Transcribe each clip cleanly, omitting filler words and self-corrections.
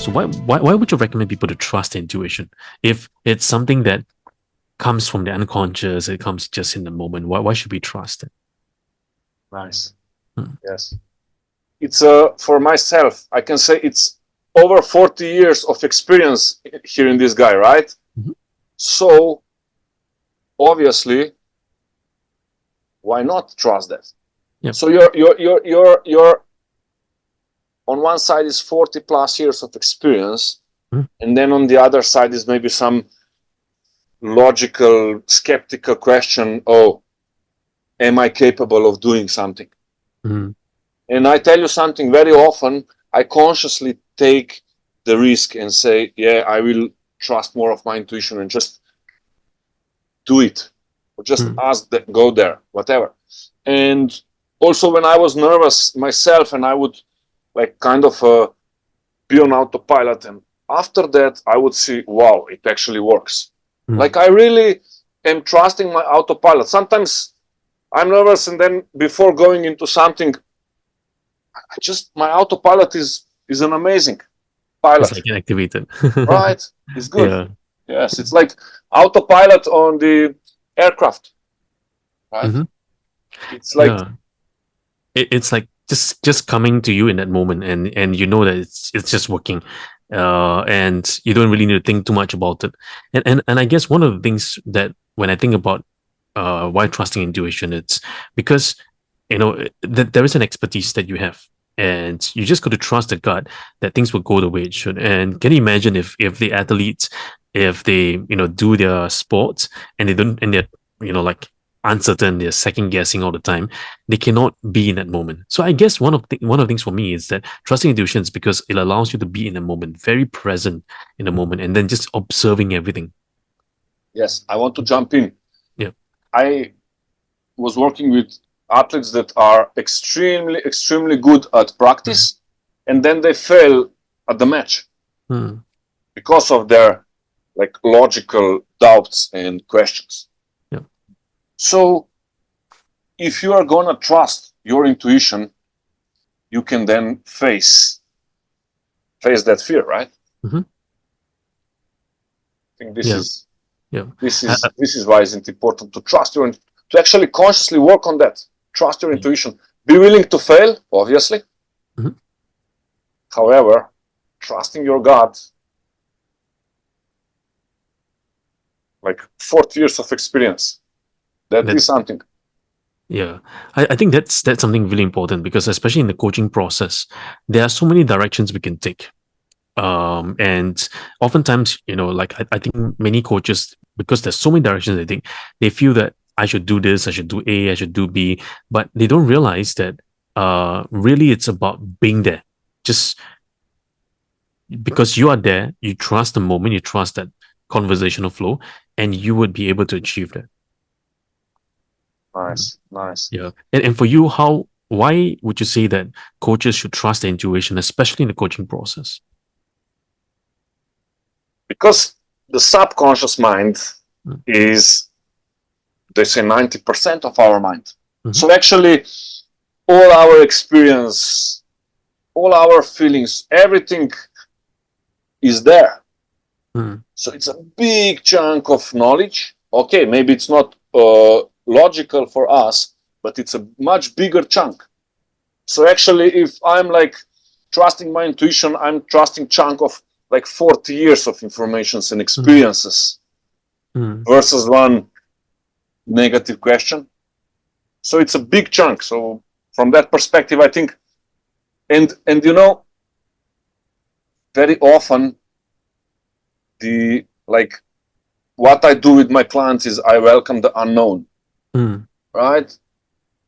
So why would you recommend people to trust intuition if it's something that comes from the unconscious, it comes just in the moment? Why should we trust it? Nice. Hmm. Yes. It's for myself, I can say it's over 40 years of experience hearing this guy, right? Mhm. So obviously, why not trust that? Yep. So you're on one side is 40 plus years of experience, Mhm. and then on the other side is maybe some logical, skeptical question. Oh, am I capable of doing something? Mhm. And I tell you something, very often I consciously take the risk and say, yeah, I will trust more of my intuition and just do it, or just Mhm. ask that, go there, whatever. And also when I was nervous myself and I would like kind of be on autopilot, and after that I would see, wow, it actually works. Mhm. Like I really am trusting my autopilot. Sometimes I'm nervous, and then before going into something, I just my autopilot is an amazing It's pilot, like activated. right? It's good. Yeah. Yes, it's like autopilot on the aircraft, right? Hmm. It's like Yeah. It's like just coming to you in that moment, and you know that it's just working, and you don't really need to think too much about it. And I guess one of the things that when I think about why trusting intuition, it's because that there is an expertise that you have, and you just got to trust the gut that things will go the way it should. And can you imagine if the athletes, if they do their sports and they don't, and they're like uncertain, they're second guessing all the time, they cannot be in that moment. So I guess one of the things for me is that trusting intuition is because it allows you to be in the moment, very present in the moment, and then just observing everything. yes, I want to jump in. Yeah. I was working with athletes that are extremely good at Mm. practice, and then they fail at the match Mm. because of their like logical doubts and questions. Yeah. So if you are gonna trust your intuition, you can then face that fear, right? Hmm. I think Yeah. Yeah. this I, is this is why it's important to trust your to actually consciously work on that. Trust your yeah. intuition. Be willing to fail, obviously. Mhm. However, trusting your gut, like 40 years of experience, that That is something. Yeah, I think that's something really important because especially in the coaching process, there are so many directions we can take. And oftentimes, like I think many coaches, because there's so many directions they take, they feel that I should do this, I should do A, I should do B, but they don't realize that really it's about being there. Just because you are there, you trust the moment, you trust that conversational flow, and you would be able to achieve that. Mm. Nice, nice. Yeah. And for you, why would you say that coaches should trust their intuition, especially in the coaching process? Because the subconscious mind Mm. is, they say, 90% of our mind. Mhm. So actually, all our experience, all our feelings, everything is there. Mm. So it's a big chunk of knowledge. Okay, maybe it's not logical for us, but it's a much bigger chunk. So actually, if I'm like trusting my intuition, I'm trusting chunk of like 40 years of informations and Mm. experiences Mm. versus one negative question. So it's a big chunk. So from that perspective, I think, and very often the like what I do with my clients is I welcome the unknown, Mm. right?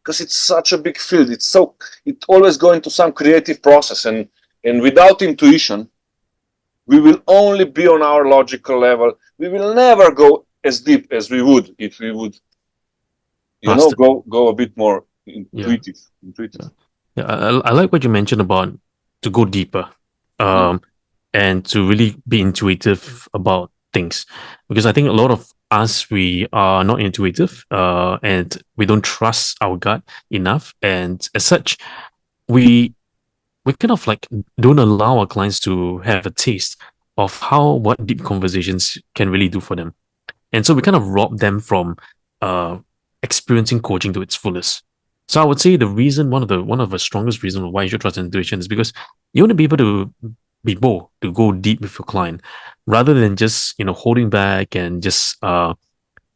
Because it's such a big field. It always go into some creative process, and without intuition, we will only be on our logical level. We will never go as deep as we would if we would, Trust it. go a bit more Yeah. intuitive. Intuitive. Yeah. Yeah. I like what you mentioned about to go deeper, Mm. um, and to really be intuitive about things, because I think a lot of us we are not intuitive, and we don't trust our gut enough, and as such, we we kind of like don't allow our clients to have a taste of how what deep conversations can really do for them. And so we kind of rob them from uh, experiencing coaching to its fullest. So I would say the reason, one of the strongest reasons why you should trust intuition is because you want to be able to be bold, to go deep with your client, rather than just holding back and just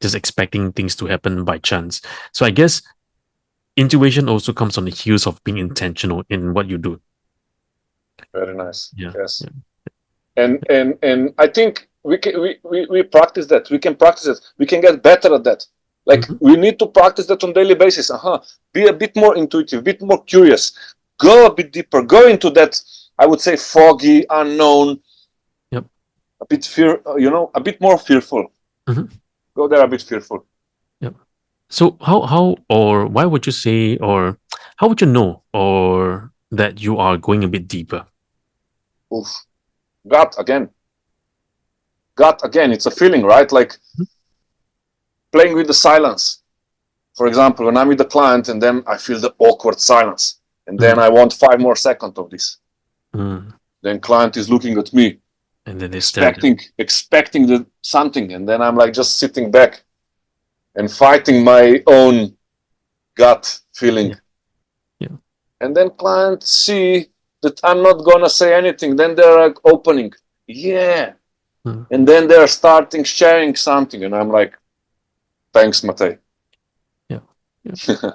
expecting things to happen by chance. So I guess intuition also comes on the heels of being intentional in what you do. Very nice. Yeah. Yes. Yeah. And I think we practice that. We can practice it. We can get better at that. Like Mm-hmm. we need to practice that on daily basis. Be a bit more intuitive, a bit more curious. Go a bit deeper. Go into that. I would say foggy, unknown, Yep. a bit a bit more fearful. Mm-hmm. Go there a bit fearful. Yep. So how or why would you say, or how would you know or that you are going a bit deeper? Oof. Gut again. Gut again. It's a feeling, right? Like playing with the silence. For example, when I'm with the client and then I feel the awkward silence, and then Mm, I want 5 more seconds of this. mm. Then client is looking at me, And then they stare at them. expecting the something, and then I'm like just sitting back and fighting my own gut feeling. Yeah. Yeah. And then clients see that I'm not gonna say anything. Then they're like opening, yeah, Mm, and then they're starting sharing something, and I'm like, thanks, Matej. yeah. Yeah.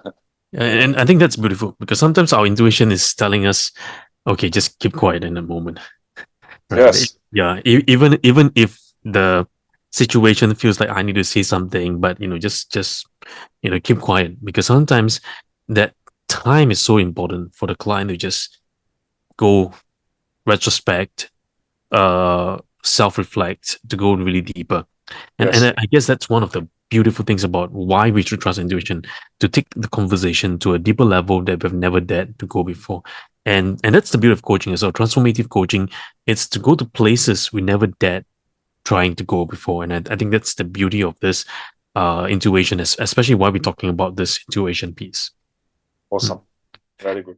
And I think that's beautiful because sometimes our intuition is telling us, okay, just keep quiet in a moment, right? Yes, Yeah. Even if the situation feels like I need to say something, but just keep quiet because sometimes that time is so important for the client to just go retrospect, self-reflect, to go really deeper. And yes, I guess that's one of the beautiful things about why we should trust intuition, to take the conversation to a deeper level that we've never dared to go before. And that's the beauty of coaching as well. Transformative coaching, it's to go to places we never dared trying to go before. And I think that's the beauty of this intuition, especially why we're talking about this intuition piece. Hmm. awesome, very good.